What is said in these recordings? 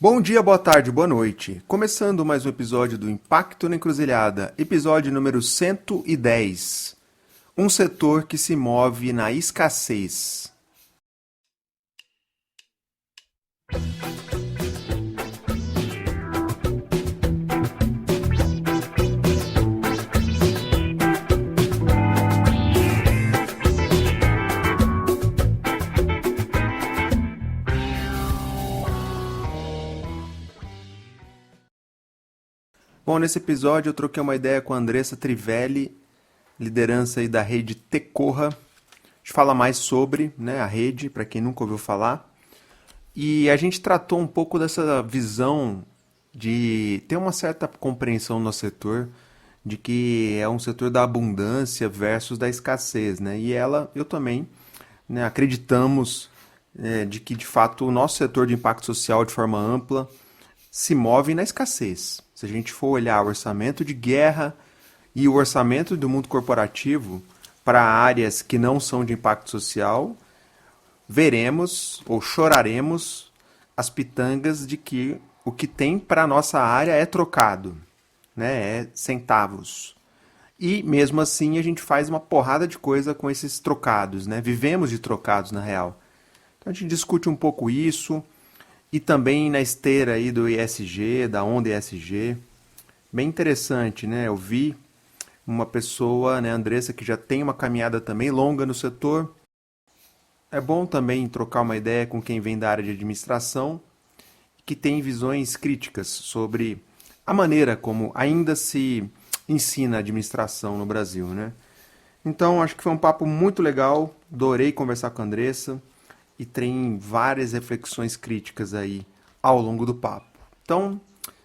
Bom dia, boa tarde, boa noite. Começando mais um episódio do Impacto na Encruzilhada, episódio número 110. Um setor que se move na escassez. Bom, nesse episódio eu troquei uma ideia com a Andressa Trivelli, liderança aí da rede Tecorra. A gente fala mais sobre, a rede, para quem nunca ouviu falar. E a gente tratou um pouco dessa visão de ter uma certa compreensão no nosso setor de que é um setor da abundância versus da escassez, né? E eu também, acreditamos de que de fato o nosso setor de impacto social de forma ampla se move na escassez. Se a gente for olhar o orçamento de guerra e o orçamento do mundo corporativo para áreas que não são de impacto social, veremos ou choraremos as pitangas de que o que tem para a nossa área é trocado, é centavos. E mesmo assim a gente faz uma porrada de coisa com esses trocados, vivemos de trocados na real. Então a gente discute um pouco isso e também na esteira aí do ESG, da onda ESG. Bem interessante, Eu vi uma pessoa, Andressa, que já tem uma caminhada também longa no setor. É bom também trocar uma ideia com quem vem da área de administração, que tem visões críticas sobre a maneira como ainda se ensina a administração no Brasil, Então, acho que foi um papo muito legal, adorei conversar com a Andressa e tem várias reflexões críticas aí ao longo do papo. Então,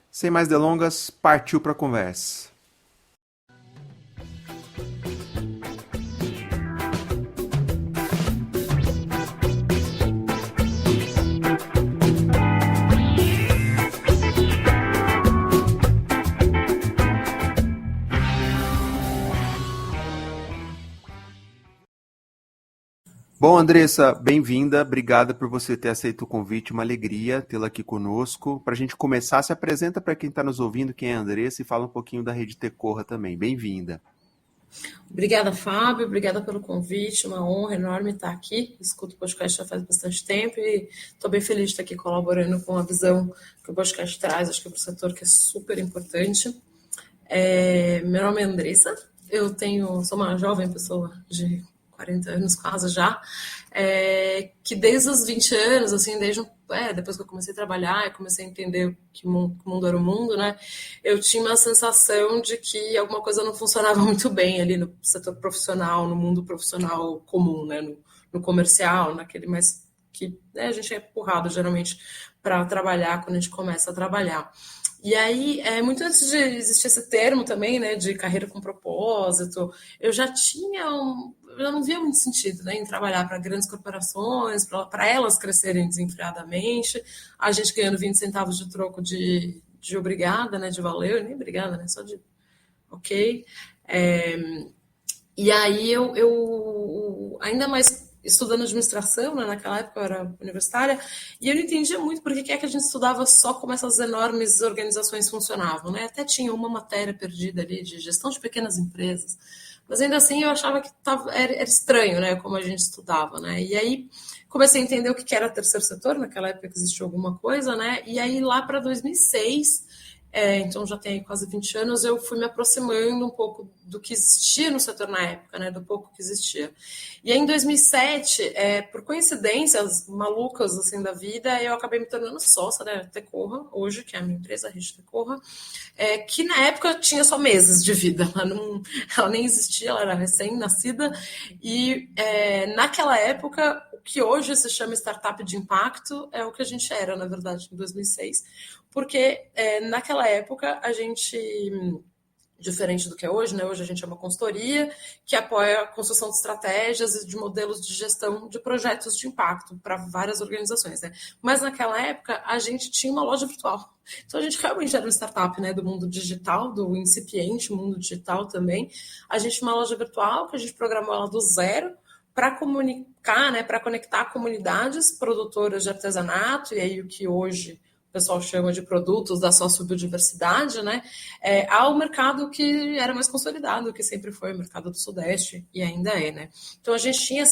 sem mais delongas, partiu para a conversa. Bom, Andressa, bem-vinda. Obrigada por você ter aceito o convite. Uma alegria tê-la aqui conosco. Para a gente começar, se apresenta para quem está nos ouvindo quem é a Andressa e fala um pouquinho da Rede Tecorra também. Bem-vinda. Obrigada, Fábio. Obrigada pelo convite. Uma honra enorme estar aqui. Escuto o podcast já faz bastante tempo e estou bem feliz de estar aqui colaborando com a visão que o podcast traz, acho que para o setor que é super importante. Meu nome é Andressa. Sou uma jovem pessoa de 40 anos quase já, que desde os 20 anos, assim, depois que eu comecei a trabalhar, eu comecei a entender que o mundo era o mundo, eu tinha uma sensação de que alguma coisa não funcionava muito bem ali no setor profissional, no mundo profissional comum, no comercial, naquele mais que a gente é empurrado geralmente para trabalhar quando a gente começa a trabalhar. E aí, muito antes de existir esse termo também, de carreira com propósito, eu já não via muito sentido, em trabalhar para grandes corporações, para elas crescerem desenfreadamente, a gente ganhando 20 centavos de troco de obrigada, de valeu, nem obrigada, só de ok. E aí eu ainda mais estudando administração, naquela época eu era universitária, e eu não entendia muito por que é que a gente estudava só como essas enormes organizações funcionavam, Até tinha uma matéria perdida ali de gestão de pequenas empresas, mas ainda assim eu achava que era estranho, como a gente estudava, E aí comecei a entender o que era terceiro setor, naquela época que existia alguma coisa, E aí lá para 2006... então já tem quase 20 anos, eu fui me aproximando um pouco do que existia no setor na época, do pouco que existia. E aí em 2007, por coincidências malucas assim da vida, eu acabei me tornando sócia da Tecorra, hoje, que é a minha empresa, a Rede Tecorra, que na época tinha só meses de vida, ela nem existia, ela era recém-nascida, e naquela época, o que hoje se chama startup de impacto é o que a gente era, na verdade, em 2006, porque naquela época a gente, diferente do que é hoje, hoje a gente é uma consultoria que apoia a construção de estratégias e de modelos de gestão de projetos de impacto para várias organizações, Mas naquela época a gente tinha uma loja virtual. Então a gente realmente era uma startup, do mundo digital, do incipiente mundo digital também. A gente tinha uma loja virtual que a gente programou ela do zero para comunicar, para conectar comunidades produtoras de artesanato, e aí o que hoje pessoal chama de produtos da sociobiodiversidade, né, ao mercado que era mais consolidado, que sempre foi o mercado do Sudeste, e ainda é, né. Então a gente tinha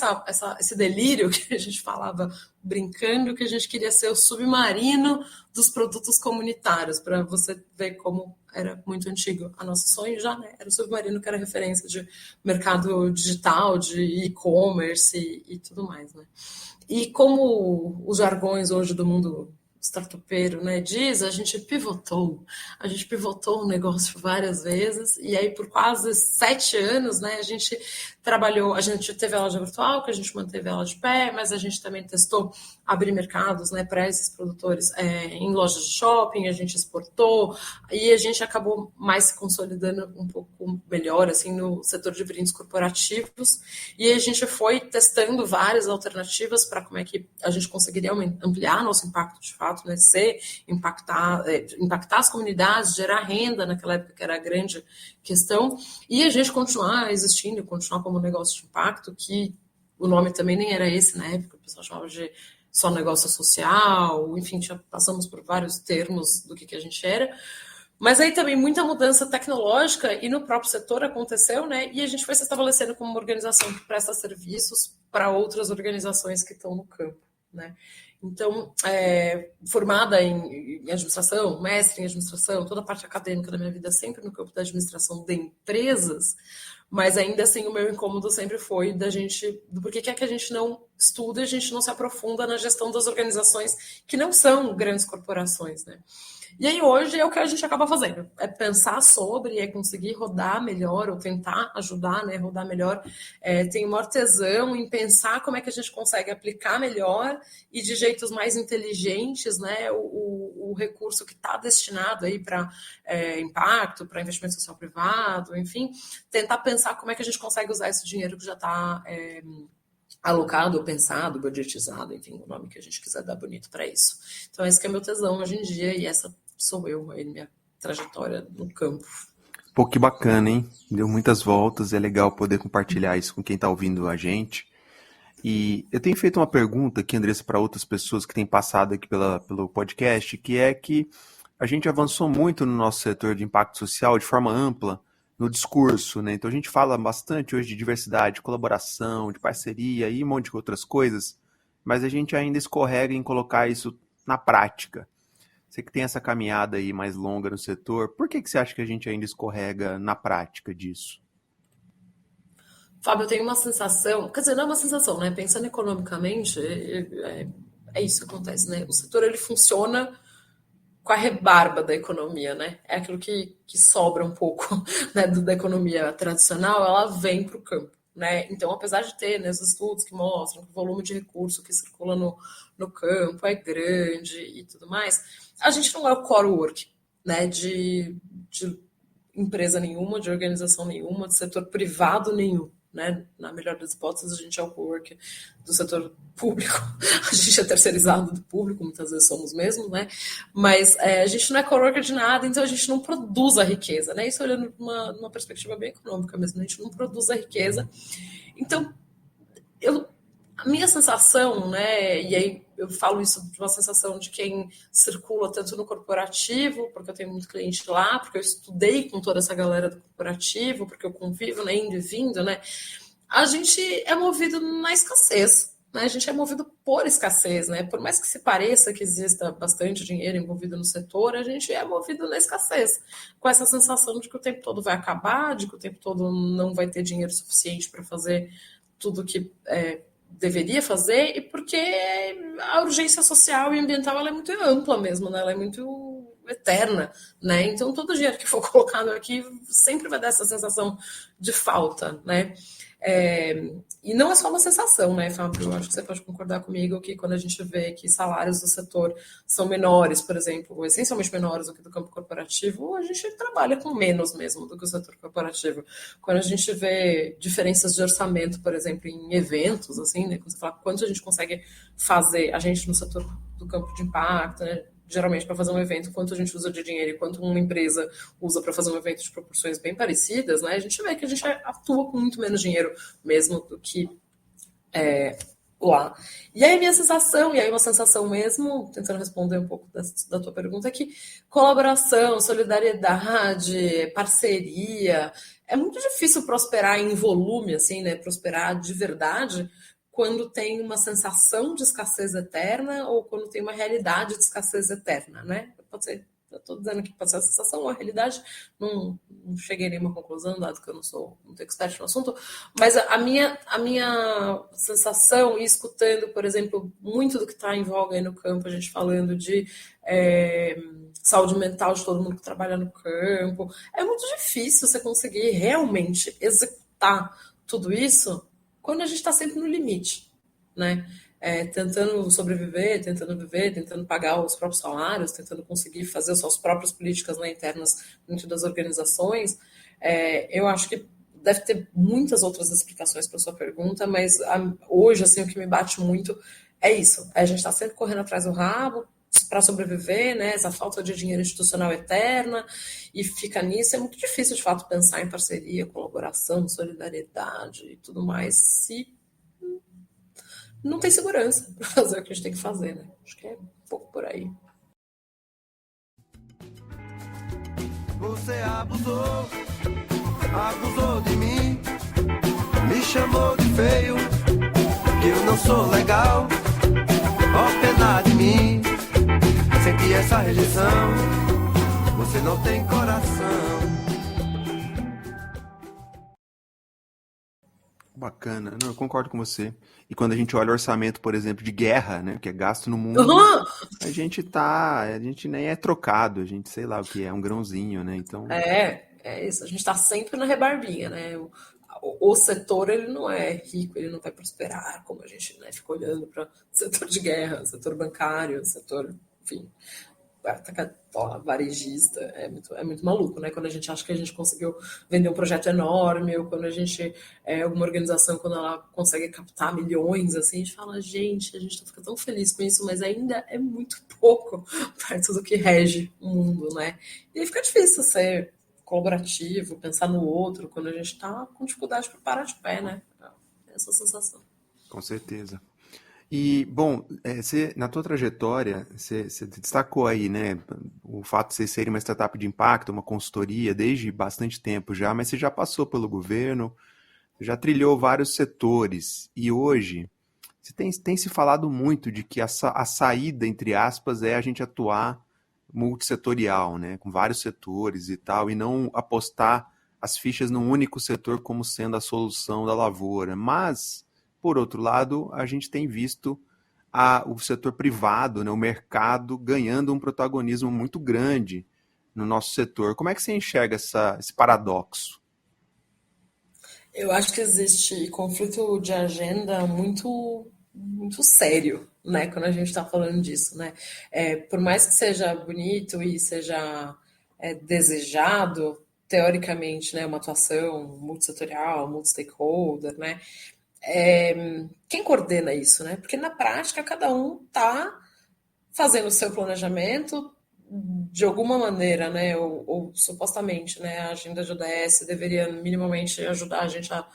esse delírio que a gente falava brincando, que a gente queria ser o submarino dos produtos comunitários, para você ver como era muito antigo. A nosso sonho já, né, era o submarino, que era referência de mercado digital, de e-commerce e tudo mais, né. E como os jargões hoje do mundo startupeiro, né, diz, a gente pivotou o negócio várias vezes, e aí por quase 7 anos, né, a gente teve a loja virtual, que a gente manteve ela de pé, mas a gente também testou abrir mercados, né, para esses produtores em lojas de shopping, a gente exportou, e a gente acabou mais se consolidando um pouco melhor, assim, no setor de brindes corporativos, e a gente foi testando várias alternativas para como é que a gente conseguiria ampliar nosso impacto de fato, né, impactar as comunidades, gerar renda naquela época, que era a grande questão, e a gente continuar existindo, continuar como negócio de impacto, que o nome também nem era esse na época, o pessoal chamava de só negócio social, enfim, já passamos por vários termos do que a gente era, mas aí também muita mudança tecnológica e no próprio setor aconteceu, né, e a gente foi se estabelecendo como uma organização que presta serviços para outras organizações que estão no campo, né. Então, formada em administração, mestre em administração, toda a parte acadêmica da minha vida sempre no campo da administração de empresas, mas ainda assim o meu incômodo sempre foi do porquê que é que a gente não estuda e a gente não se aprofunda na gestão das organizações que não são grandes corporações, né? E aí hoje é o que a gente acaba fazendo, é pensar sobre, é conseguir rodar melhor, ou tentar ajudar, né, rodar melhor, tem um artesão em pensar como é que a gente consegue aplicar melhor e de jeitos mais inteligentes, né, o recurso que está destinado aí para impacto, para investimento social privado, enfim, tentar pensar como é que a gente consegue usar esse dinheiro que já está alocado, pensado, budgetizado, enfim, o nome que a gente quiser dar bonito para isso. Então, esse que é meu tesão hoje em dia, e essa sou eu, aí, minha trajetória no campo. Pô, que bacana, hein? Deu muitas voltas, é legal poder compartilhar isso com quem está ouvindo a gente. E eu tenho feito uma pergunta aqui, Andressa, para outras pessoas que têm passado aqui pelo podcast, que é que a gente avançou muito no nosso setor de impacto social de forma ampla, no discurso, né? Então a gente fala bastante hoje de diversidade, de colaboração, de parceria e um monte de outras coisas, mas a gente ainda escorrega em colocar isso na prática. Você que tem essa caminhada aí mais longa no setor, por que você acha que a gente ainda escorrega na prática disso? Fábio, eu tenho uma sensação, quer dizer, não é uma sensação, né? Pensando economicamente, é isso que acontece, né? O setor, ele funciona com a rebarba da economia, né? É aquilo que sobra um pouco, né, da economia tradicional, ela vem para o campo, né? Então, apesar de ter, né, os estudos que mostram que o volume de recurso que circula no campo é grande e tudo mais, a gente não é o core work, né, de empresa nenhuma, de organização nenhuma, de setor privado nenhum. Né? Na melhor das hipóteses, a gente é o co-work do setor público, a gente é terceirizado do público, muitas vezes somos mesmo, né? Mas a gente não é co-worker de nada, então a gente não produz a riqueza, né? Isso olhando numa perspectiva bem econômica mesmo, a gente não produz a riqueza. Então, a minha sensação, né, e aí eu falo isso de uma sensação de quem circula tanto no corporativo, porque eu tenho muito cliente lá, porque eu estudei com toda essa galera do corporativo, porque eu convivo, né, indo e vindo, né, a gente é movido na escassez, né, a gente é movido por escassez, né, por mais que se pareça que exista bastante dinheiro envolvido no setor, a gente é movido na escassez, com essa sensação de que o tempo todo vai acabar, de que o tempo todo não vai ter dinheiro suficiente para fazer tudo que deveria fazer, e porque a urgência social e ambiental ela é muito ampla mesmo, né? Ela é muito eterna, né? Então todo o dinheiro que for colocado aqui sempre vai dar essa sensação de falta, né? E não é só uma sensação, né, Fábio? Eu acho que você pode concordar comigo que quando a gente vê que salários do setor são menores, por exemplo, ou essencialmente menores do que do campo corporativo, a gente trabalha com menos mesmo do que o setor corporativo. Quando a gente vê diferenças de orçamento, por exemplo, em eventos, assim, né, quando você fala quanto a gente consegue fazer, a gente no setor do campo de impacto, né, geralmente para fazer um evento, quanto a gente usa de dinheiro e quanto uma empresa usa para fazer um evento de proporções bem parecidas, né? A gente vê que a gente atua com muito menos dinheiro mesmo do que lá. E aí minha sensação, e aí uma sensação mesmo, tentando responder um pouco da tua pergunta, é que colaboração, solidariedade, parceria, é muito difícil prosperar em volume, assim, né? Prosperar de verdade quando tem uma sensação de escassez eterna ou quando tem uma realidade de escassez eterna, né? Pode ser, eu estou dizendo que pode ser a sensação ou a realidade, não cheguei a nenhuma conclusão, dado que eu não sou muito expert no assunto, mas a minha sensação, e escutando, por exemplo, muito do que está em voga aí no campo, a gente falando de saúde mental de todo mundo que trabalha no campo, é muito difícil você conseguir realmente executar tudo isso quando a gente está sempre no limite, né? Tentando sobreviver, tentando viver, tentando pagar os próprios salários, tentando conseguir fazer suas próprias políticas, né, internas dentro das organizações. Eu acho que deve ter muitas outras explicações para a sua pergunta, mas hoje, assim, o que me bate muito é isso. A gente está sempre correndo atrás do rabo para sobreviver, né? Essa falta de dinheiro institucional eterna, e fica nisso. É muito difícil, de fato, pensar em parceria, colaboração, solidariedade e tudo mais, se não tem segurança para fazer o que a gente tem que fazer, né? Acho que é um pouco por aí. Você abusou de mim, me chamou de feio, que eu não sou legal, ó pena de mim, senti essa rejeição, você não tem coração. Bacana, não, eu concordo com você. E quando a gente olha o orçamento, por exemplo, de guerra, né, que é gasto no mundo, Uhum. a gente nem é trocado, a gente sei lá o que é, um grãozinho, né? Então, É isso. A gente está sempre na rebarbinha, né? O setor, ele não é rico, ele não vai prosperar, como a gente, né, fica olhando para o setor de guerra, setor bancário, setor, enfim, varejista. É muito maluco, né? Quando a gente acha que a gente conseguiu vender um projeto enorme, ou quando a gente alguma organização, quando ela consegue captar milhões, assim, a gente fala, gente, a gente fica tão feliz com isso, mas ainda é muito pouco perto do que rege o mundo, né? E aí fica difícil ser colaborativo, pensar no outro, quando a gente está com dificuldade para parar de pé, né? Essa sensação. com certeza. E, bom, na tua trajetória, você destacou aí, né, o fato de vocês serem uma startup de impacto, uma consultoria, desde bastante tempo já, mas você já passou pelo governo, já trilhou vários setores, e hoje você tem se falado muito de que a saída, entre aspas, é a gente atuar multissetorial, né, com vários setores e tal, e não apostar as fichas num único setor como sendo a solução da lavoura. Mas, por outro lado, a gente tem visto o setor privado, né, o mercado, ganhando um protagonismo muito grande no nosso setor. Como é que você enxerga esse paradoxo? Eu acho que existe conflito de agenda muito, muito sério, né, quando a gente está falando disso, né? Por mais que seja bonito e seja desejado, teoricamente, né, uma atuação multissetorial, multi-stakeholder, né? Quem coordena isso, né? Porque na prática cada um está fazendo o seu planejamento de alguma maneira, né? Ou supostamente, né? A agenda de ODS deveria minimamente ajudar a gente a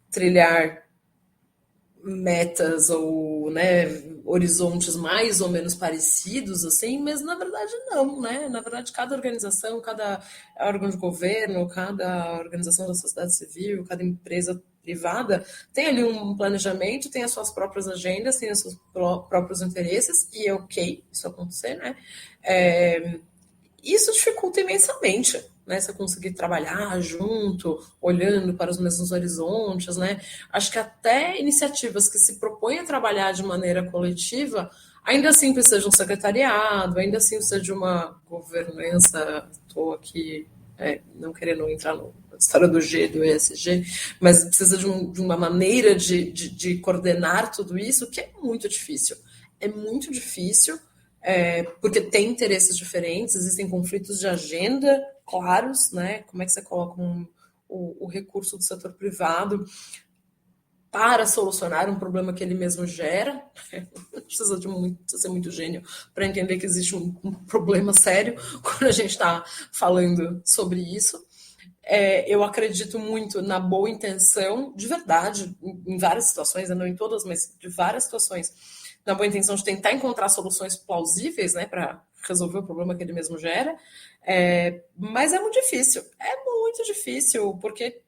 trilhar metas ou, né, horizontes mais ou menos parecidos, assim, mas na verdade não, né? Na verdade, cada organização, cada órgão de governo, cada organização da sociedade civil, cada empresa privada tem ali um planejamento, tem as suas próprias agendas, tem os seus próprios interesses, e é ok isso acontecer, né? Isso dificulta imensamente, né? Você conseguir trabalhar junto, olhando para os mesmos horizontes, né? Acho que até iniciativas que se propõem a trabalhar de maneira coletiva, ainda assim precisa de um secretariado, ainda assim precisa de uma governança. Estou aqui não querendo entrar na história do G, do ESG, mas precisa de uma maneira de coordenar tudo isso, que é muito difícil. É muito difícil, porque tem interesses diferentes, existem conflitos de agenda claros, né? Como é que você coloca o recurso do setor privado para solucionar um problema que ele mesmo gera? Não precisa ser muito gênio para entender que existe um problema sério quando a gente está falando sobre isso. Eu acredito muito na boa intenção, de verdade, em várias situações, não em todas, mas de várias situações, na boa intenção de tentar encontrar soluções plausíveis, né, para resolver o problema que ele mesmo gera. Mas é muito difícil, porque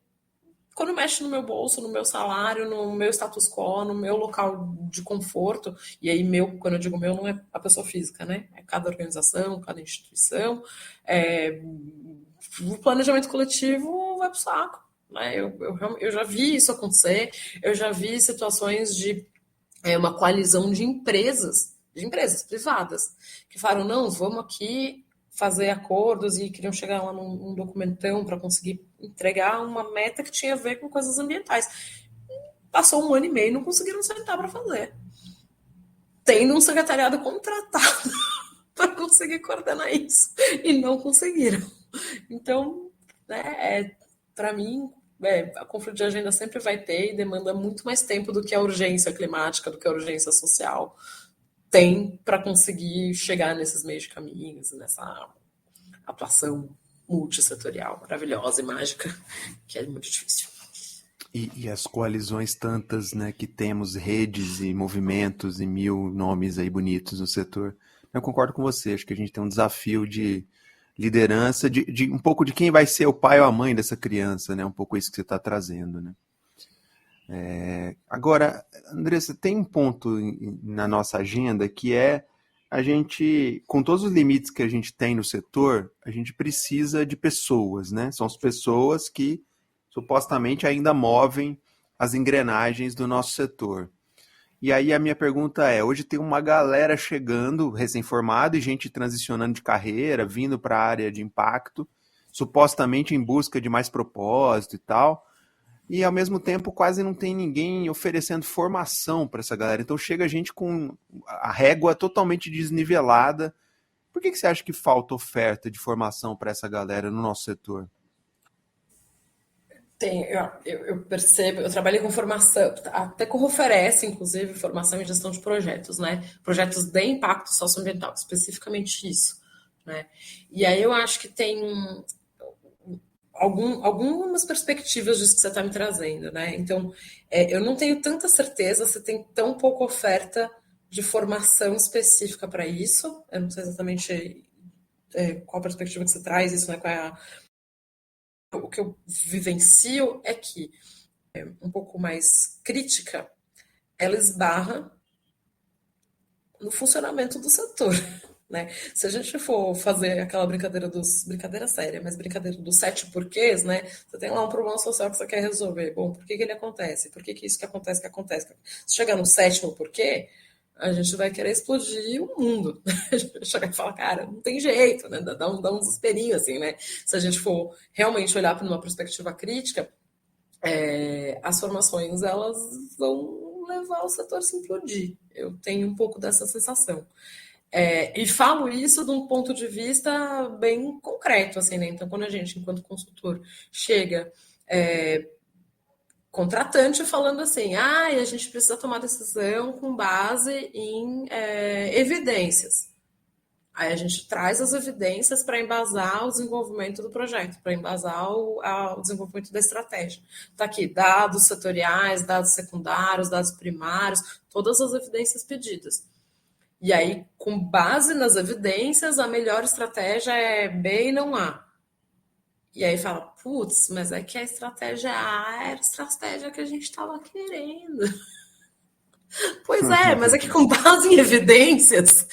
quando mexe no meu bolso, no meu salário, no meu status quo, no meu local de conforto, e aí quando eu digo meu, não é a pessoa física, né? É cada organização, cada instituição, o planejamento coletivo vai pro saco, né? Eu já vi isso acontecer, eu já vi situações de uma coalizão de empresas privadas, que falaram, não, vamos aqui fazer acordos e queriam chegar lá num documentão para conseguir entregar uma meta que tinha a ver com coisas ambientais. Passou 1 ano e meio e não conseguiram sentar para fazer. Tendo um secretariado contratado para conseguir coordenar isso. E não conseguiram. Então, né, para mim, a conflito de agenda sempre vai ter e demanda muito mais tempo do que a urgência climática, do que a urgência social tem para conseguir chegar nesses meios de caminhos, nessa atuação multissetorial maravilhosa e mágica, que é muito difícil. E as coalizões tantas, né, que temos, redes e movimentos e 1000 nomes aí bonitos no setor. Eu concordo com você, acho que a gente tem um desafio de liderança, de um pouco de quem vai ser o pai ou a mãe dessa criança, né? Um pouco isso que você está trazendo, né? Agora, Andressa, tem um ponto na nossa agenda que é a gente, com todos os limites que a gente tem no setor, a gente precisa de pessoas, né? São as pessoas que supostamente ainda movem as engrenagens do nosso setor. E aí a minha pergunta é, hoje tem uma galera chegando, recém-formado, e gente transicionando de carreira, vindo para a área de impacto, supostamente em busca de mais propósito e tal, e ao mesmo tempo quase não tem ninguém oferecendo formação para essa galera. Então chega gente com a régua totalmente desnivelada. Por que você acha que falta oferta de formação para essa galera no nosso setor? Eu percebo, eu trabalhei com formação, até como oferece, inclusive, formação em gestão de projetos, né? Projetos de impacto socioambiental, especificamente isso, né? E aí eu acho que tem algumas perspectivas disso que você está me trazendo, né? Então, eu não tenho tanta certeza se tem tão pouca oferta de formação específica para isso. Eu não sei exatamente qual a perspectiva que você traz, isso, né? O que eu vivencio é que, um pouco mais crítica, ela esbarra no funcionamento do setor. Né? Se a gente for fazer aquela brincadeira séria, mas brincadeira dos 7 porquês, né? Você tem lá um problema social que você quer resolver. Bom, por que ele acontece? Por que isso que acontece? Se chegar no 7º porquê, a gente vai querer explodir o mundo. A gente vai chegar e falar, cara, não tem jeito, né? Dá um desesperinho, assim, né? Se a gente for realmente olhar para uma perspectiva crítica, as formações, elas vão levar o setor a se implodir. Eu tenho um pouco dessa sensação. E falo isso de um ponto de vista bem concreto, assim, né? Então, quando a gente, enquanto consultor, chega contratante falando assim, a gente precisa tomar decisão com base em evidências. Aí a gente traz as evidências para embasar o desenvolvimento do projeto, para embasar o desenvolvimento da estratégia. Está aqui, dados setoriais, dados secundários, dados primários, todas as evidências pedidas. E aí, com base nas evidências, a melhor estratégia é B e não A. E aí fala, putz, mas é que a estratégia A era a estratégia que a gente estava querendo. Pois é, mas é que com base em evidências,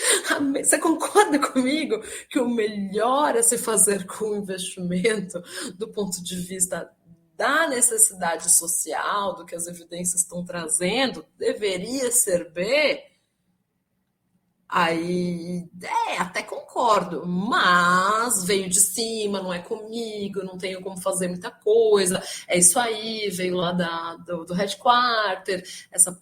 você concorda comigo que o melhor a se fazer com o investimento do ponto de vista da necessidade social, do que as evidências estão trazendo, deveria ser B? Aí, até concordo, mas veio de cima, não é comigo, não tenho como fazer muita coisa, é isso aí, veio lá do headquarter, essa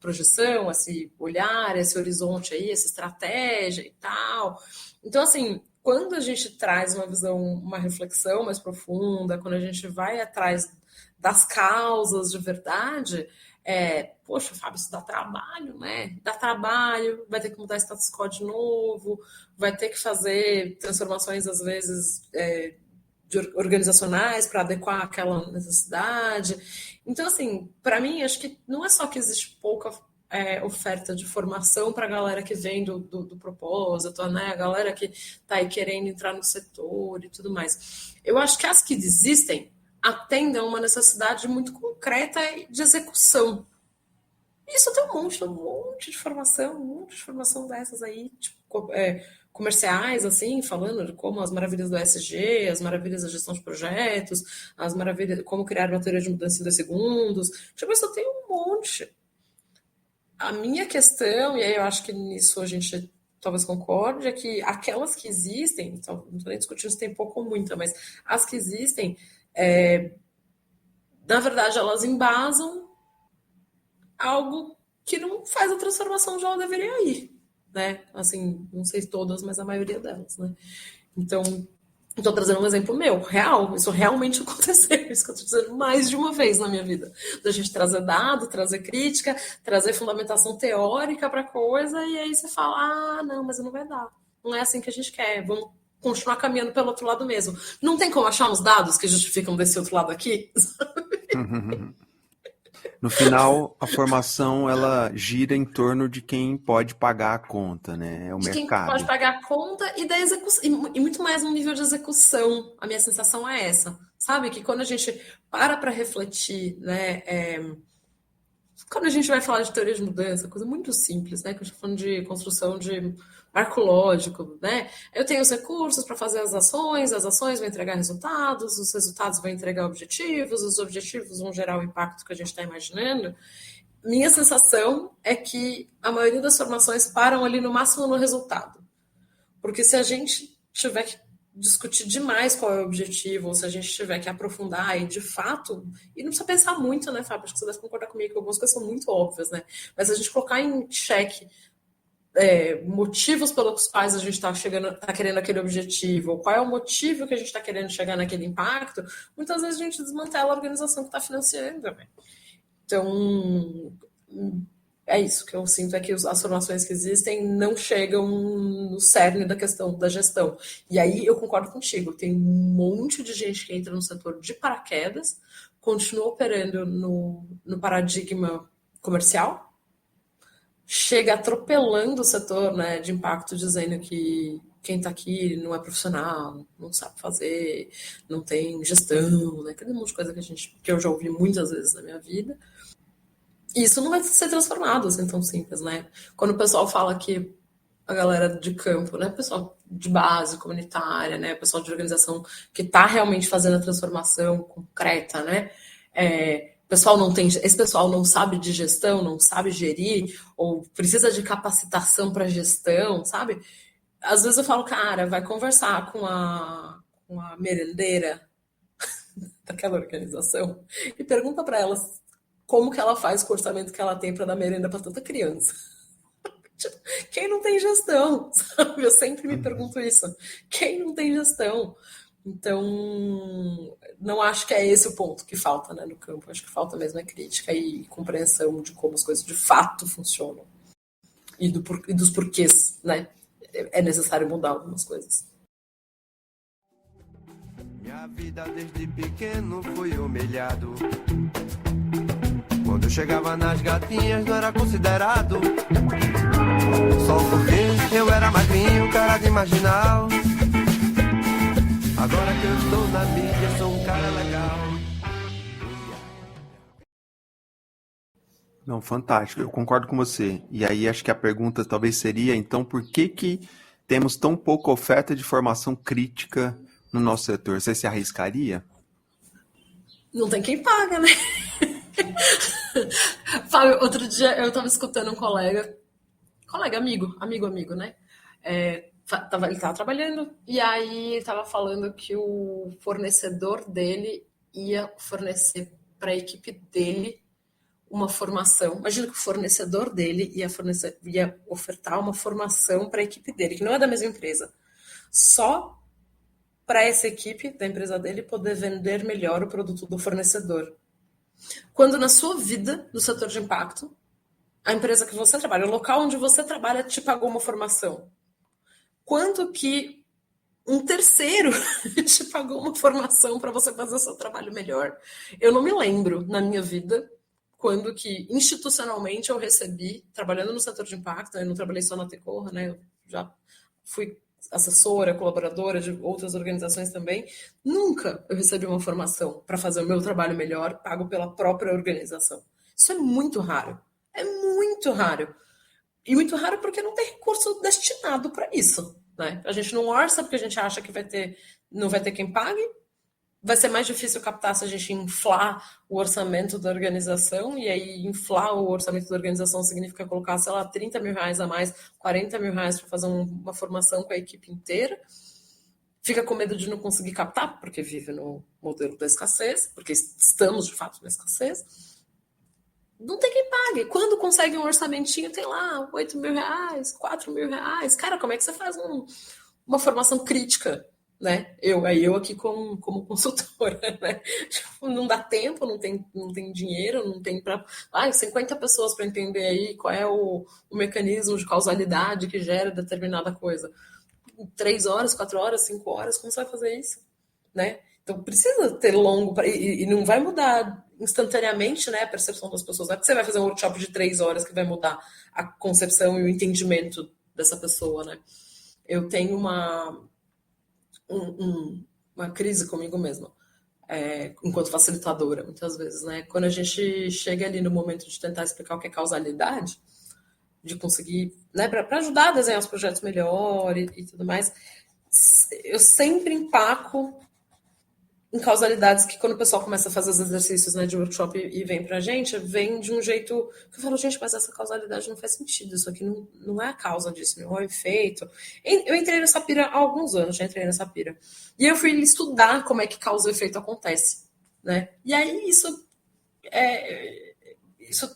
projeção, esse olhar, esse horizonte aí, essa estratégia e tal. Então, assim, quando a gente traz uma visão, uma reflexão mais profunda, quando a gente vai atrás das causas de verdade, poxa, Fábio, isso dá trabalho, né? Dá trabalho, vai ter que mudar status quo de novo, vai ter que fazer transformações, às vezes, organizacionais para adequar aquela necessidade. Então, assim, para mim, acho que não é só que existe pouca oferta de formação para a galera que vem do propósito, né? A galera que está aí querendo entrar no setor e tudo mais. Eu acho que as que existem atendem a uma necessidade muito concreta de execução. Isso tem um monte de formação dessas aí, tipo, comerciais, assim, falando de como as maravilhas do ESG, as maravilhas da gestão de projetos, as maravilhas, como criar uma teoria de mudança em 2 segundos. Tipo, isso tem um monte. A minha questão, e aí eu acho que nisso a gente talvez concorde, é que aquelas que existem, então, não estou nem discutindo se tem pouco ou muita, mas as que existem, na verdade, elas embasam algo que não faz a transformação onde ela deveria ir, né? Assim, não sei todas, mas a maioria delas, né? Então, estou trazendo um exemplo meu, real, isso realmente aconteceu, isso que eu estou dizendo mais de uma vez na minha vida. Da gente trazer dado, trazer crítica, trazer fundamentação teórica para coisa, e aí você fala, não, mas não vai dar. Não é assim que a gente quer, vamos continuar caminhando pelo outro lado mesmo. Não tem como achar uns dados que justificam desse outro lado aqui? No final, a formação ela gira em torno de quem pode pagar a conta, né? É o De quem mercado. pode pagar a conta e da execução, e muito mais no nível de execução. A minha sensação é essa, sabe? Que quando a gente para refletir, né? Quando a gente vai falar de teoria de mudança, coisa muito simples, né? Que eu estou falando de construção de marco lógico, né? Eu tenho os recursos para fazer as ações vão entregar resultados, os resultados vão entregar objetivos, os objetivos vão gerar o impacto que a gente está imaginando. Minha sensação é que a maioria das formações param ali no máximo no resultado. Porque se a gente tiver que discutir demais qual é o objetivo, ou se a gente tiver que aprofundar e de fato, e não precisa pensar muito, né, Fábio? Acho que você deve concordar comigo que algumas coisas são muito óbvias, né? Mas se a gente colocar em xeque motivos pelos quais a gente está querendo aquele objetivo, ou qual é o motivo que a gente está querendo chegar naquele impacto, muitas vezes a gente desmantela a organização que está financiando também. Então, é isso que eu sinto, é que as formações que existem não chegam no cerne da questão da gestão. E aí eu concordo contigo, tem um monte de gente que entra no setor de paraquedas, continua operando no paradigma comercial, chega atropelando o setor, né, de impacto, dizendo que quem está aqui não é profissional, não sabe fazer, não tem gestão, né, aquele monte de coisa que eu já ouvi muitas vezes na minha vida. E isso não vai ser transformado assim tão simples, né? Quando o pessoal fala que a galera de campo, né, pessoal de base comunitária, né, pessoal de organização que está realmente fazendo a transformação concreta, né, esse pessoal não sabe de gestão, não sabe gerir, ou precisa de capacitação para gestão, sabe? Às vezes eu falo, cara, vai conversar com a merendeira daquela organização e pergunta para elas como que ela faz com o orçamento que ela tem para dar merenda para tanta criança. Quem não tem gestão, sabe? Eu sempre me pergunto isso. Quem não tem gestão? Então, não acho que é esse o ponto que falta, né, no campo. Acho que falta mesmo crítica e compreensão de como as coisas de fato funcionam. E dos porquês, né? É necessário mudar algumas coisas. Minha vida desde pequeno foi humilhado. Quando eu chegava nas gatinhas não era considerado. Só porque eu era magrinho, cara de marginal. Agora que eu estou na mídia, sou um cara legal. Não, fantástico, eu concordo com você. E aí acho que a pergunta talvez seria, então, por que temos tão pouca oferta de formação crítica no nosso setor? Você se arriscaria? Não tem quem paga, né? Fábio, outro dia eu estava escutando um colega amigo, né? Ele estava trabalhando e aí estava falando que o fornecedor dele ia fornecer para a equipe dele uma formação. Imagina que o fornecedor dele ia ofertar uma formação para a equipe dele, que não é da mesma empresa, só para essa equipe da empresa dele poder vender melhor o produto do fornecedor. Quando na sua vida, do setor de impacto, a empresa que você trabalha, o local onde você trabalha te pagou uma formação. Quanto que um terceiro te pagou uma formação para você fazer o seu trabalho melhor. Eu não me lembro na minha vida quando que institucionalmente eu recebi, trabalhando no setor de impacto, eu não trabalhei só na Tecorra, né? Eu já fui assessora, colaboradora de outras organizações também. Nunca eu recebi uma formação para fazer o meu trabalho melhor, pago pela própria organização. Isso é muito raro. É muito raro. E muito raro porque não tem recurso destinado para isso. Né? A gente não orça porque a gente acha que não vai ter quem pague. Vai ser mais difícil captar se a gente inflar o orçamento da organização, e aí inflar o orçamento da organização significa colocar, sei lá, 30 mil reais a mais, 40 mil reais para fazer uma formação com a equipe inteira. Fica com medo de não conseguir captar, porque vive no modelo da escassez, porque estamos, de fato, na escassez. Não tem quem pague. Quando consegue um orçamentinho, tem lá 8 mil reais, 4 mil reais. Cara, como é que você faz uma formação crítica? Né? Eu aqui como consultora, né? Não dá tempo, não tem dinheiro, não tem para 50 pessoas para entender aí qual é o mecanismo de causalidade que gera determinada coisa. 3 horas, 4 horas, 5 horas, como você vai fazer isso? Né? Então precisa ter longo e não vai mudar instantaneamente, né, a percepção das pessoas. Não é que você vai fazer um workshop de 3 horas que vai mudar a concepção e o entendimento dessa pessoa, né? Eu tenho uma crise comigo mesma, enquanto facilitadora, muitas vezes, né? Quando a gente chega ali no momento de tentar explicar o que é causalidade, de conseguir, né, para ajudar a desenhar os projetos melhor e tudo mais, eu sempre empaco em causalidades que quando o pessoal começa a fazer os exercícios, né, de workshop e vem pra gente, vem de um jeito que eu falo, gente, mas essa causalidade não faz sentido, isso aqui não é a causa disso, não é o efeito. Eu entrei nessa pira há alguns anos, já entrei nessa pira. E eu fui estudar como é que causa e efeito acontece, né? E aí isso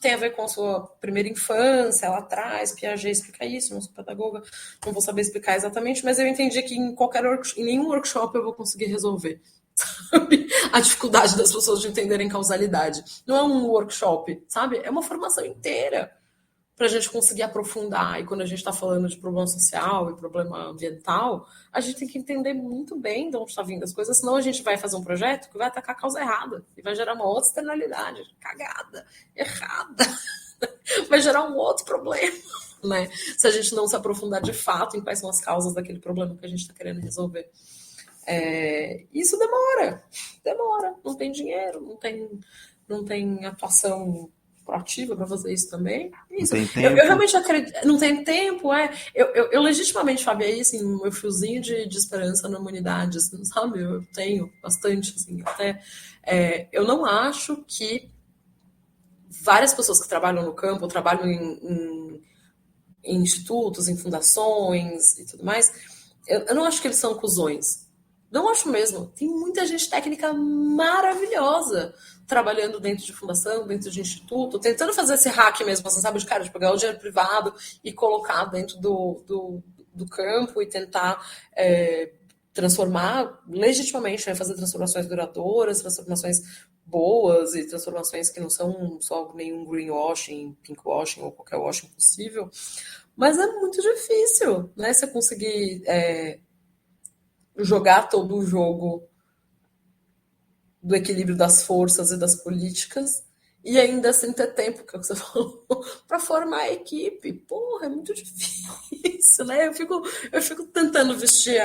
tem a ver com a sua primeira infância, lá atrás, Piaget explica isso, não sou pedagoga, não vou saber explicar exatamente, mas eu entendi que em nenhum workshop eu vou conseguir resolver a dificuldade das pessoas de entenderem causalidade. Não é um workshop, sabe? É uma formação inteira para a gente conseguir aprofundar. E quando a gente está falando de problema social e problema ambiental, a gente tem que entender muito bem de onde está vindo as coisas, senão a gente vai fazer um projeto que vai atacar a causa errada e vai gerar uma outra externalidade, cagada, errada. Vai gerar um outro problema, né? Se a gente não se aprofundar de fato em quais são as causas daquele problema que a gente está querendo resolver. Isso demora, não tem dinheiro, não tem atuação proativa para fazer isso também. Isso. Não tem tempo. Eu realmente acredito, não tem tempo, eu legitimamente, Fábio, aí assim, o meu fiozinho de esperança na humanidade, assim, sabe? Eu tenho bastante, assim, até. Eu não acho que várias pessoas que trabalham no campo, trabalham em institutos, em fundações e tudo mais, eu não acho que eles são cuzões. Não acho mesmo. Tem muita gente técnica maravilhosa trabalhando dentro de fundação, dentro de instituto, tentando fazer esse hack mesmo, assim, sabe? De cara, de pegar o dinheiro privado e colocar dentro do campo e tentar transformar legitimamente, né? Fazer transformações duradouras, transformações boas e transformações que não são só nenhum greenwashing, pinkwashing ou qualquer washing possível. Mas é muito difícil, né? Você conseguir jogar todo o jogo do equilíbrio das forças e das políticas e ainda assim ter tempo, que é o que você falou, para formar a equipe. Porra, é muito difícil, né? Eu fico tentando vestir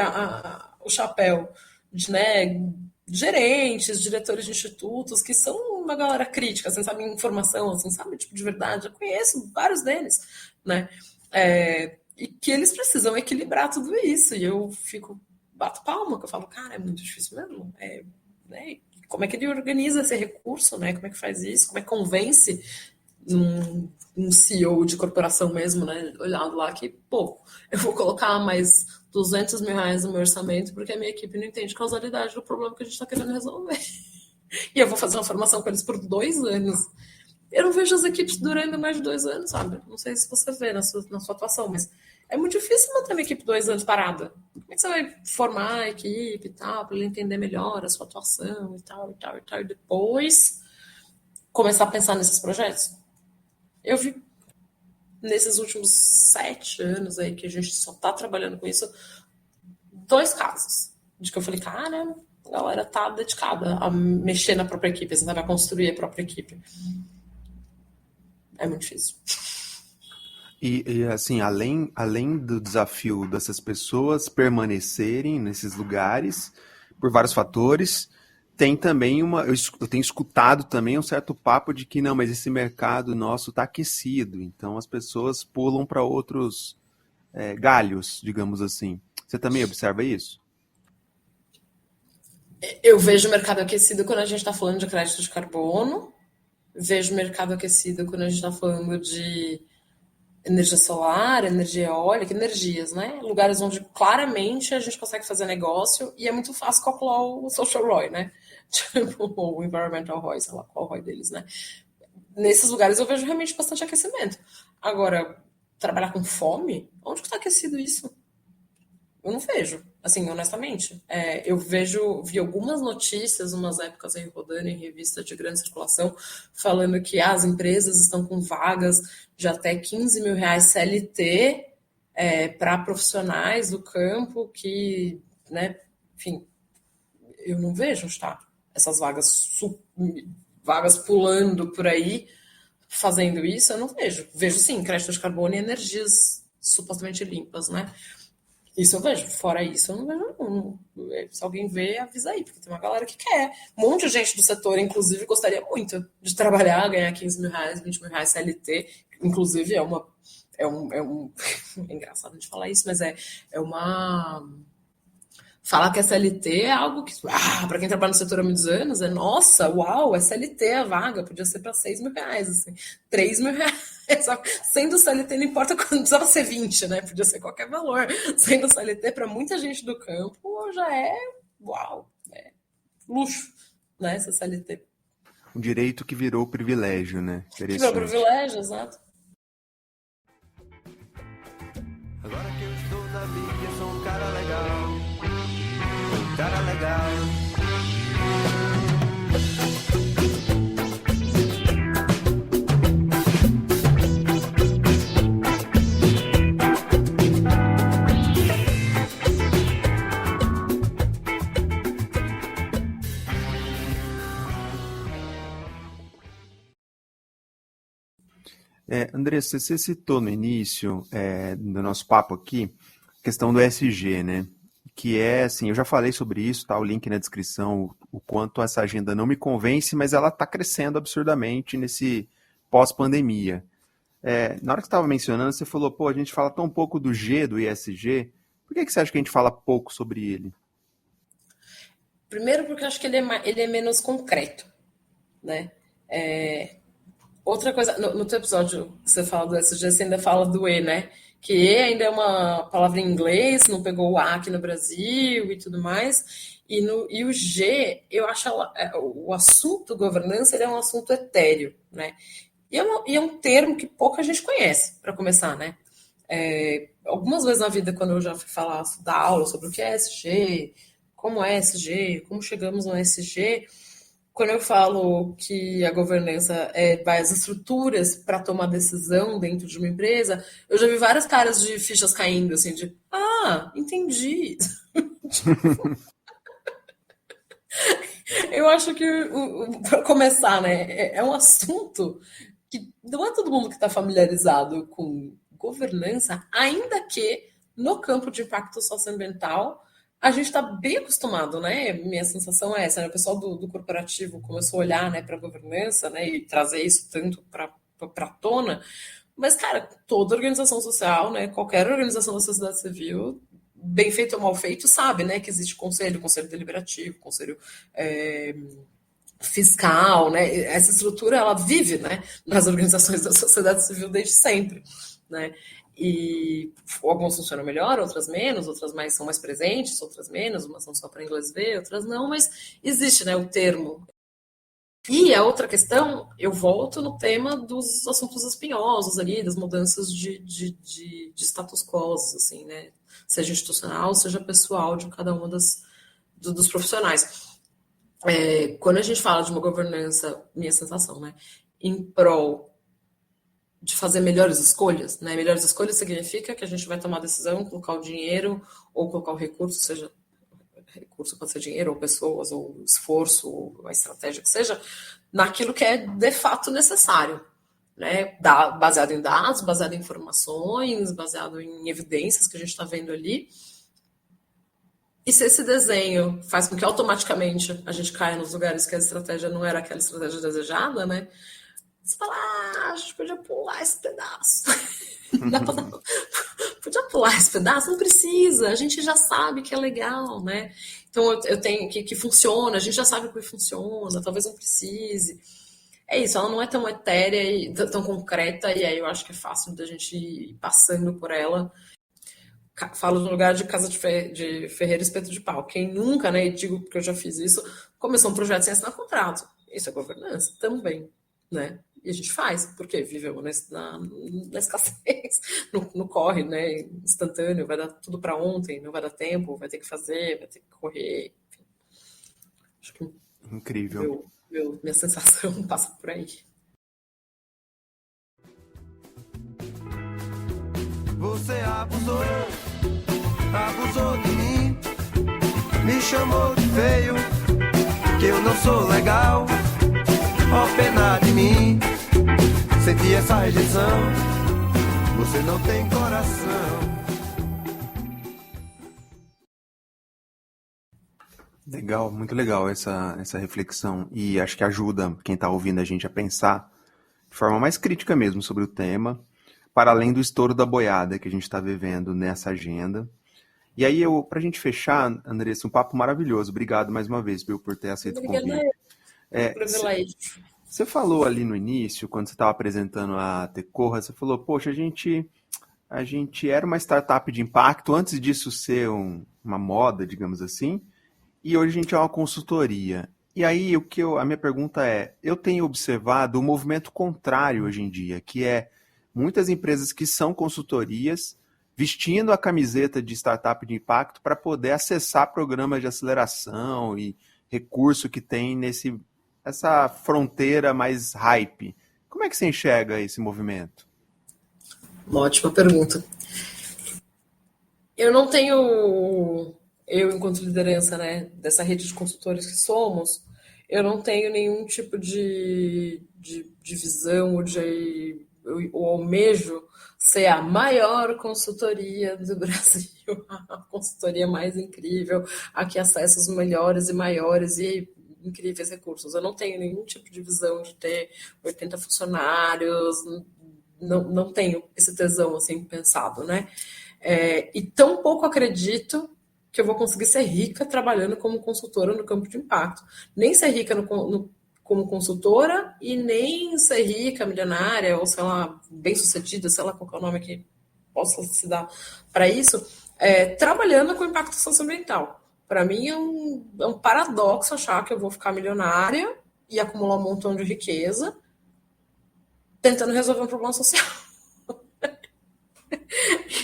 o chapéu de, né, gerentes, diretores de institutos, que são uma galera crítica, assim, sabe, informação, assim, sabe, tipo, de verdade. Eu conheço vários deles, né? E que eles precisam equilibrar tudo isso. E eu bato palma, que eu falo, cara, é muito difícil mesmo. Né? Como é que ele organiza esse recurso, né? Como é que faz isso? Como é que convence um CEO de corporação mesmo, né? Olhando lá que, pô, eu vou colocar mais 200 mil reais no meu orçamento porque a minha equipe não entende causalidade do problema que a gente está querendo resolver. E eu vou fazer uma formação com eles por 2 anos. Eu não vejo as equipes durando mais de 2 anos, sabe? Não sei se você vê na sua atuação, mas é muito difícil manter uma equipe 2 anos parada. Como é que você vai formar a equipe e tal, para ele entender melhor a sua atuação e tal, e depois começar a pensar nesses projetos? Eu vi nesses últimos 7 anos aí que a gente só está trabalhando com isso, dois casos de que eu falei, cara, a galera tá dedicada a mexer na própria equipe, assim, sabe, a construir a própria equipe. É muito difícil. E assim, além do desafio dessas pessoas permanecerem nesses lugares, por vários fatores, tem também eu tenho escutado também um certo papo de que não, mas esse mercado nosso está aquecido, então as pessoas pulam para outros galhos, digamos assim. Você também observa isso? Eu vejo o mercado aquecido quando a gente está falando de crédito de carbono, vejo o mercado aquecido quando a gente está falando de energia solar, energia eólica, energias, né? Lugares onde claramente a gente consegue fazer negócio e é muito fácil calcular o social ROI, né? Tipo, o environmental ROI, sei lá qual o ROI deles, né? Nesses lugares eu vejo realmente bastante aquecimento. Agora, trabalhar com fome? Onde que está aquecido isso? Eu não vejo, assim, honestamente. Eu vi algumas notícias, umas épocas aí rodando em revista de grande circulação, falando que as empresas estão com vagas de até 15 mil reais CLT para profissionais do campo que, né, enfim, eu não vejo, tá? Essas vagas pulando por aí, fazendo isso, eu não vejo. Vejo sim, crédito de carbono e energias supostamente limpas, né? Isso eu vejo. Fora isso, eu não vejo. Não. Se alguém vê, avisa aí, porque tem uma galera que quer. Um monte de gente do setor, inclusive, gostaria muito de trabalhar, ganhar 15 mil reais, 20 mil reais CLT. Inclusive, é engraçado de falar isso, mas é uma. Falar que é CLT é algo que, para quem trabalha no setor há muitos anos, nossa, uau, é CLT a vaga, podia ser para 6 mil reais, assim, 3 mil reais. Sendo CLT, não importa quando precisava ser 20, né? Podia ser qualquer valor. Sendo CLT, para muita gente do campo, já é, uau, luxo, né? Essa CLT. Um direito que virou privilégio, né? Que virou privilégio, exato. Agora que eu estou na mídia, sou um cara legal. Um cara legal. Andressa, você citou no início do nosso papo aqui a questão do ESG, né? Que é, assim, eu já falei sobre isso, tá? O link na descrição, o quanto essa agenda não me convence, mas ela está crescendo absurdamente nesse pós-pandemia. Na hora que você estava mencionando, você falou, pô, a gente fala tão pouco do G, do ESG, por que você acha que a gente fala pouco sobre ele? Primeiro porque eu acho que ele é menos concreto, né? Outra coisa, no teu episódio que você fala do ESG, você ainda fala do E, né? Que E ainda é uma palavra em inglês, não pegou o A aqui no Brasil e tudo mais. E o G, eu acho o assunto governança ele é um assunto etéreo, né? E é um termo que pouca gente conhece, para começar, né? Algumas vezes na vida, quando eu já fui falar, dar aula sobre o que é ESG, como é ESG, como chegamos no ESG, quando eu falo que a governança vai às estruturas para tomar decisão dentro de uma empresa, eu já vi várias caras de fichas caindo, assim, de entendi. Eu acho que, para começar, né, é um assunto que não é todo mundo que está familiarizado com governança, ainda que no campo de impacto socioambiental a gente está bem acostumado, né? Minha sensação é essa, né? O pessoal do corporativo começou a olhar, né, para a governança, né, e trazer isso tanto para a tona. Mas, cara, toda organização social, né, qualquer organização da sociedade civil, bem feito ou mal feito, sabe, né, que existe conselho deliberativo, conselho fiscal, né? Essa estrutura ela vive, né, nas organizações da sociedade civil desde sempre, né? E algumas funcionam melhor, outras menos, outras são mais presentes, outras menos, umas são só para inglês ver, outras não, mas existe, né, o termo. E a outra questão, eu volto no tema dos assuntos espinhosos ali, das mudanças de status quo, assim, né, seja institucional, seja pessoal de cada uma dos profissionais. Quando a gente fala de uma governança, minha sensação, né, em prol de fazer melhores escolhas, né? Melhores escolhas significa que a gente vai tomar a decisão, colocar o dinheiro ou colocar o recurso, seja recurso pode ser dinheiro, ou pessoas, ou esforço, ou a estratégia que seja, naquilo que é de fato necessário, né? Baseado em dados, baseado em informações, baseado em evidências que a gente está vendo ali. E se esse desenho faz com que automaticamente a gente caia nos lugares que a estratégia não era aquela estratégia desejada, né? Você fala, a gente podia pular esse pedaço. Podia pular esse pedaço? Não precisa, a gente já sabe que é legal, né? Então eu tenho que funciona, a gente já sabe que funciona, talvez não precise. É isso, ela não é tão etérea e tão concreta, e aí eu acho que é fácil da gente ir passando por ela. Falo no lugar de casa de ferreiro espeto de pau. Quem nunca, né, e digo que eu já fiz isso, começou um projeto sem assinar contrato. Isso é governança também, né? E a gente faz, porque vivemos na escassez, no corre, né, instantâneo, vai dar tudo para ontem, não vai dar tempo, vai ter que fazer, vai ter que correr, enfim. Acho que Incrível. minha sensação passa por aí. Você abusou de mim, me chamou de feio, que eu não sou legal, ó pena de mim, senti essa rejeição, você não tem coração. Legal, muito legal essa reflexão, e acho que ajuda quem está ouvindo a gente a pensar de forma mais crítica mesmo sobre o tema, para além do estouro da boiada que a gente está vivendo nessa agenda. E aí, para a gente fechar, Andressa, um papo maravilhoso. Obrigado mais uma vez, por ter aceito o convite. Privilégio. Você falou ali no início, quando você estava apresentando a Tecorra, você falou, poxa, a gente era uma startup de impacto antes disso ser uma moda, digamos assim, e hoje a gente é uma consultoria. E aí, a minha pergunta é, eu tenho observado um movimento contrário hoje em dia, que é muitas empresas que são consultorias vestindo a camiseta de startup de impacto para poder acessar programas de aceleração e recurso que tem essa fronteira mais hype. Como é que você enxerga esse movimento? Uma ótima pergunta. Eu não tenho, enquanto liderança, né, dessa rede de consultores que somos, eu não tenho nenhum tipo de visão ou almejo ser a maior consultoria do Brasil, a consultoria mais incrível, a que acessa os melhores e maiores e incríveis recursos. Eu não tenho nenhum tipo de visão de ter 80 funcionários, não tenho esse tesão assim pensado, né? E tão pouco acredito que eu vou conseguir ser rica trabalhando como consultora no campo de impacto. Nem ser rica como consultora e nem ser rica, milionária, ou sei lá, bem-sucedida, sei lá qual é o nome que possa se dar para isso, trabalhando com impacto socioambiental. Para mim é um paradoxo achar que eu vou ficar milionária e acumular um montão de riqueza tentando resolver um problema social.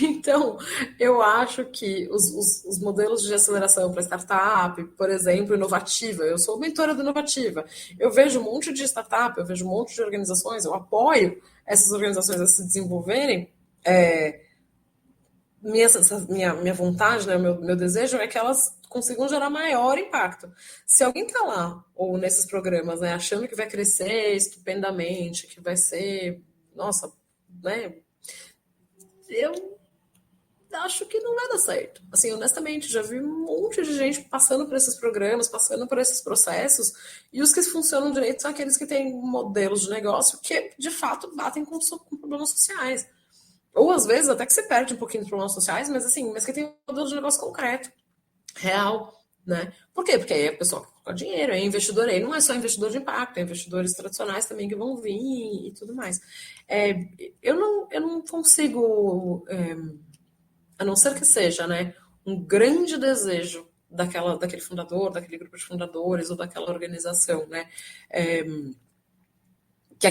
Então, eu acho que os modelos de aceleração para startup, por exemplo, inovativa, eu sou mentora do Inovativa, eu vejo um monte de startup, eu vejo um monte de organizações, eu apoio essas organizações a se desenvolverem. Minha vontade, né, meu desejo é que elas consigam gerar maior impacto. Se alguém está lá, ou nesses programas, né, achando que vai crescer estupendamente, que vai ser, nossa, né, eu acho que não vai dar certo. Assim, honestamente, já vi um monte de gente passando por esses programas, passando por esses processos, e os que funcionam direito são aqueles que têm modelos de negócio que, de fato, batem com problemas sociais. Ou, às vezes, até que você perde um pouquinho de problemas sociais, mas que tem um modelo de negócio concreto, real, né? Por quê? Porque aí a pessoa que coloca dinheiro, é investidor, aí não é só investidor de impacto, é investidores tradicionais também que vão vir e tudo mais. Eu não consigo... a não ser que seja, né, um grande desejo daquele fundador, daquele grupo de fundadores ou daquela organização, né, que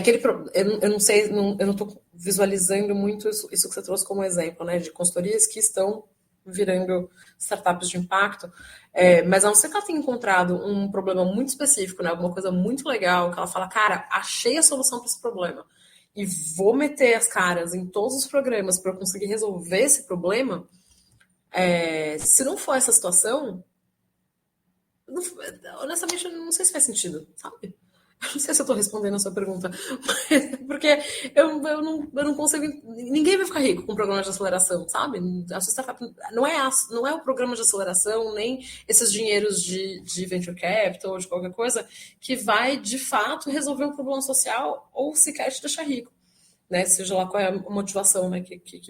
eu não sei, eu não estou visualizando muito isso que você trouxe como exemplo, né, de consultorias que estão virando startups de impacto, mas a não ser que ela tenha encontrado um problema muito específico, né, alguma coisa muito legal, que ela fala, cara, achei a solução para esse problema. e vou meter as caras em todos os programas para conseguir resolver esse problema, se não for essa situação, honestamente, eu não sei se faz sentido, sabe? Eu não sei se eu estou respondendo a sua pergunta, porque eu não consigo. Ninguém vai ficar rico com programa de aceleração, sabe? A sua startup não é o programa de aceleração, nem esses dinheiros de venture capital ou de qualquer coisa que vai, de fato, resolver um problema social ou sequer te deixar rico, né? Seja lá qual é a motivação, né, que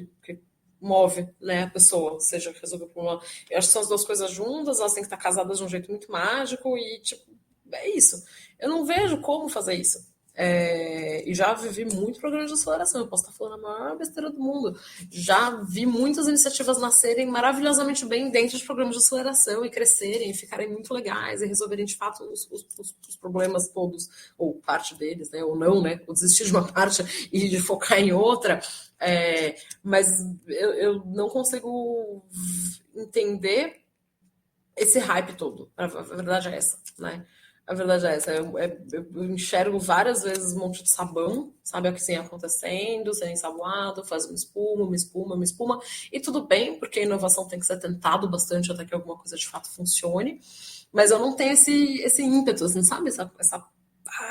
move, né, a pessoa, seja resolver o problema. Eu acho que são as duas coisas juntas, elas têm que estar casadas de um jeito muito mágico e, tipo, é isso. Eu não vejo como fazer isso. E já vivi muito programa de aceleração. Eu posso estar falando a maior besteira do mundo. Já vi muitas iniciativas nascerem maravilhosamente bem dentro de programas de aceleração e crescerem, e ficarem muito legais e resolverem de fato os problemas todos, ou parte deles, né? Ou não, né? Ou desistir de uma parte e de focar em outra. Mas eu não consigo entender esse hype todo. A verdade é essa, né? A verdade é essa. Eu enxergo várias vezes um monte de sabão, sabe, assim, acontecendo, sendo ensaboado, faz uma espuma. E tudo bem, porque a inovação tem que ser tentado bastante até que alguma coisa de fato funcione. Mas eu não tenho esse ímpeto, assim, sabe?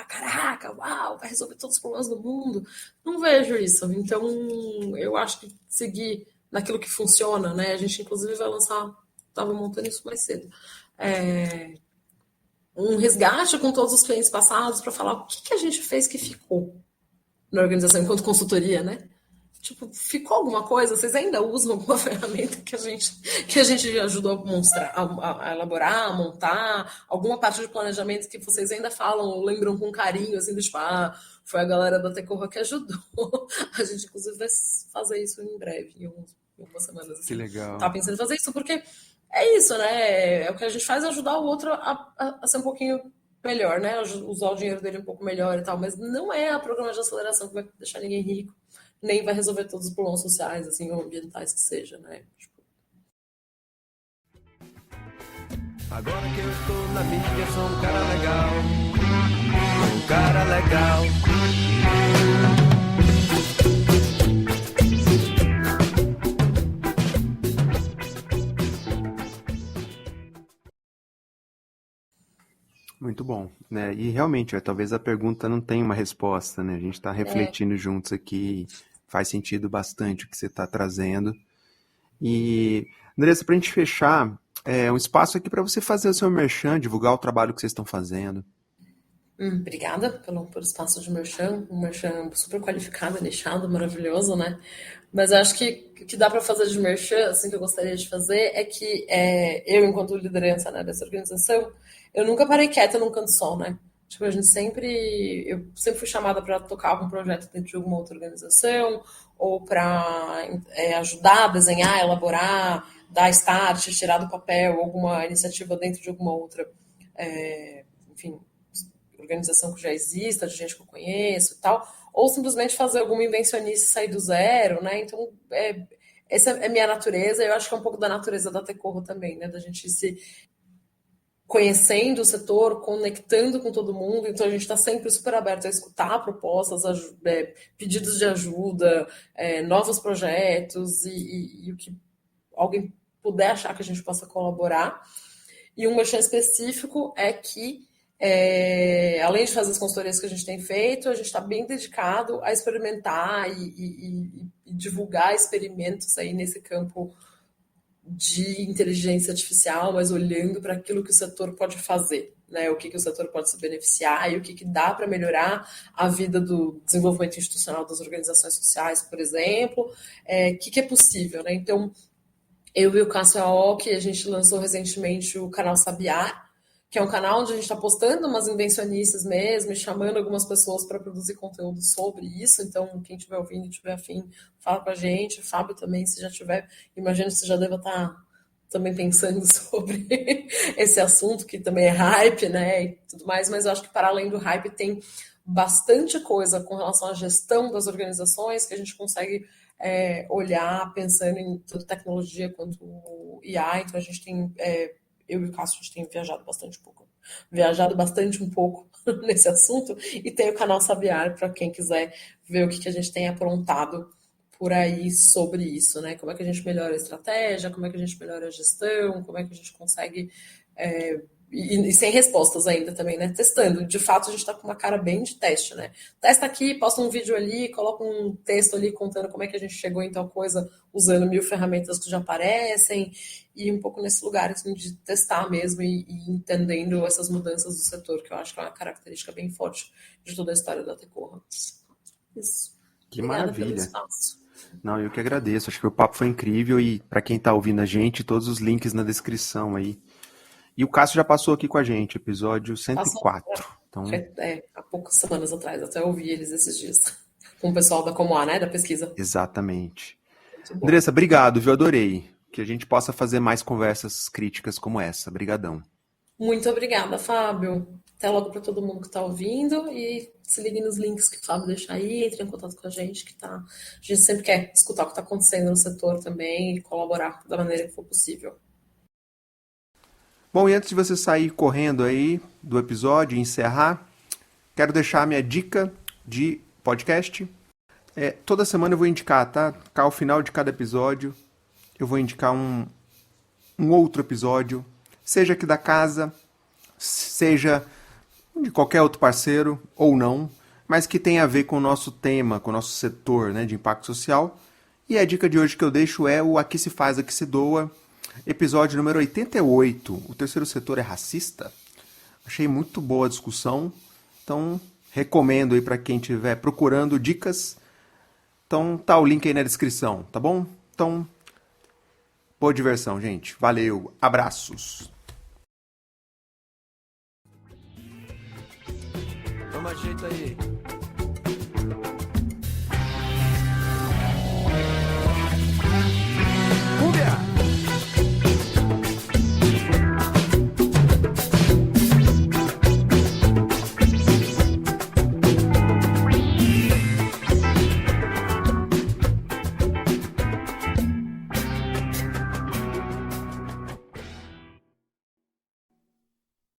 Caraca, uau, vai resolver todos os problemas do mundo. Não vejo isso. Então, eu acho que seguir naquilo que funciona, né? A gente, inclusive, vai lançar, estava montando isso mais cedo, um resgate com todos os clientes passados para falar o que a gente fez que ficou na organização enquanto consultoria, né? Tipo, ficou alguma coisa? Vocês ainda usam alguma ferramenta que a gente ajudou a mostrar, a elaborar, a montar? Alguma parte de planejamento que vocês ainda falam, lembram com carinho, assim, tipo, foi a galera da Tecorra que ajudou. A gente, inclusive, vai fazer isso em breve, em algumas semanas. Assim. Que legal. Tá pensando em fazer isso, porque é isso, né? O que a gente faz é ajudar o outro a ser um pouquinho melhor, né? Usar o dinheiro dele um pouco melhor e tal, mas não é a programa de aceleração que vai deixar ninguém rico, nem vai resolver todos os problemas sociais, assim, ou ambientais que seja, né? Tipo... Agora que eu estou na mídia, sou um cara legal. Um cara legal. Muito bom, né? E realmente, talvez a pergunta não tenha uma resposta, né? A gente está refletindo juntos aqui, faz sentido bastante o que você está trazendo. E, Andressa, para a gente fechar, um espaço aqui para você fazer o seu merchan, divulgar o trabalho que vocês estão fazendo. Obrigada pelo espaço de merchan, um merchan super qualificado, nichado, maravilhoso, né? Mas eu acho que o que dá para fazer de merchan, assim, que eu gostaria de fazer, é que eu, enquanto liderança, né, dessa organização, eu nunca parei quieta num canto só, né? Tipo, eu sempre fui chamada para tocar algum projeto dentro de alguma outra organização, ou para ajudar a desenhar, elaborar, dar start, tirar do papel alguma iniciativa dentro de alguma outra, enfim, organização que já exista, de gente que eu conheço e tal, ou simplesmente fazer alguma invencionista e sair do zero, né? Então, essa é a minha natureza, eu acho que é um pouco da natureza da Tecorro também, né? Da gente se conhecendo o setor, conectando com todo mundo, então a gente está sempre super aberto a escutar propostas, pedidos de ajuda, novos projetos e o que alguém puder achar que a gente possa colaborar. E um merchan específico é que, além de fazer as consultorias que a gente tem feito, a gente está bem dedicado a experimentar e divulgar experimentos aí nesse campo de inteligência artificial, mas olhando para aquilo que o setor pode fazer, né? O que o setor pode se beneficiar e o que dá para melhorar a vida do desenvolvimento institucional das organizações sociais, por exemplo, o que é possível, né? Então, eu e o Cássio Aoki, a gente lançou recentemente o canal Sabiá, que é um canal onde a gente está postando umas invencionistas mesmo e chamando algumas pessoas para produzir conteúdo sobre isso. Então, quem estiver ouvindo e tiver afim, fala com a gente. O Fábio também, se já tiver, imagino que você já deva estar também pensando sobre esse assunto, que também é hype, né, e tudo mais. Mas eu acho que, para além do hype, tem bastante coisa com relação à gestão das organizações que a gente consegue olhar pensando em tanto tecnologia quanto IA. Então, a gente tem eu e o Cássio, a gente tem viajado bastante um pouco nesse assunto, e tem o canal Sabiar para quem quiser ver o que a gente tem aprontado por aí sobre isso, né? Como é que a gente melhora a estratégia, como é que a gente melhora a gestão, como é que a gente consegue... E sem respostas ainda também, né? Testando. De fato, a gente está com uma cara bem de teste, né? Testa aqui, posta um vídeo ali, coloca um texto ali contando como é que a gente chegou em tal coisa, usando 1000 ferramentas que já aparecem, e um pouco nesse lugar assim, de testar mesmo e entendendo essas mudanças do setor, que eu acho que é uma característica bem forte de toda a história da Tecorra. Isso. Que Obrigada maravilha. pelo espaço. Não, eu que agradeço. Acho que o papo foi incrível e para quem está ouvindo a gente, todos os links na descrição aí. E o Cássio já passou aqui com a gente, episódio 104. Então, há poucas semanas atrás, até ouvi eles esses dias. Com o pessoal da Comoa, né? Da pesquisa. Exatamente. Andressa, obrigado, viu? Adorei. Que a gente possa fazer mais conversas críticas como essa. Obrigadão. Muito obrigada, Fábio. Até logo para todo mundo que está ouvindo e se liguem nos links que o Fábio deixar aí, entre em contato com a gente, a gente sempre quer escutar o que está acontecendo no setor também e colaborar da maneira que for possível. Bom, e antes de você sair correndo aí do episódio e encerrar, quero deixar a minha dica de podcast. Toda semana eu vou indicar, tá? Ao final de cada episódio, eu vou indicar um outro episódio, seja aqui da casa, seja de qualquer outro parceiro ou não, mas que tenha a ver com o nosso tema, com o nosso setor, né, de impacto social. E a dica de hoje que eu deixo é o Aqui se faz, aqui se doa, episódio número 88. O terceiro setor é racista? Achei muito boa a discussão, então recomendo aí para quem estiver procurando dicas. Então tá o link aí na descrição, tá bom? Então, boa diversão, gente. Valeu, abraços. Toma jeito aí.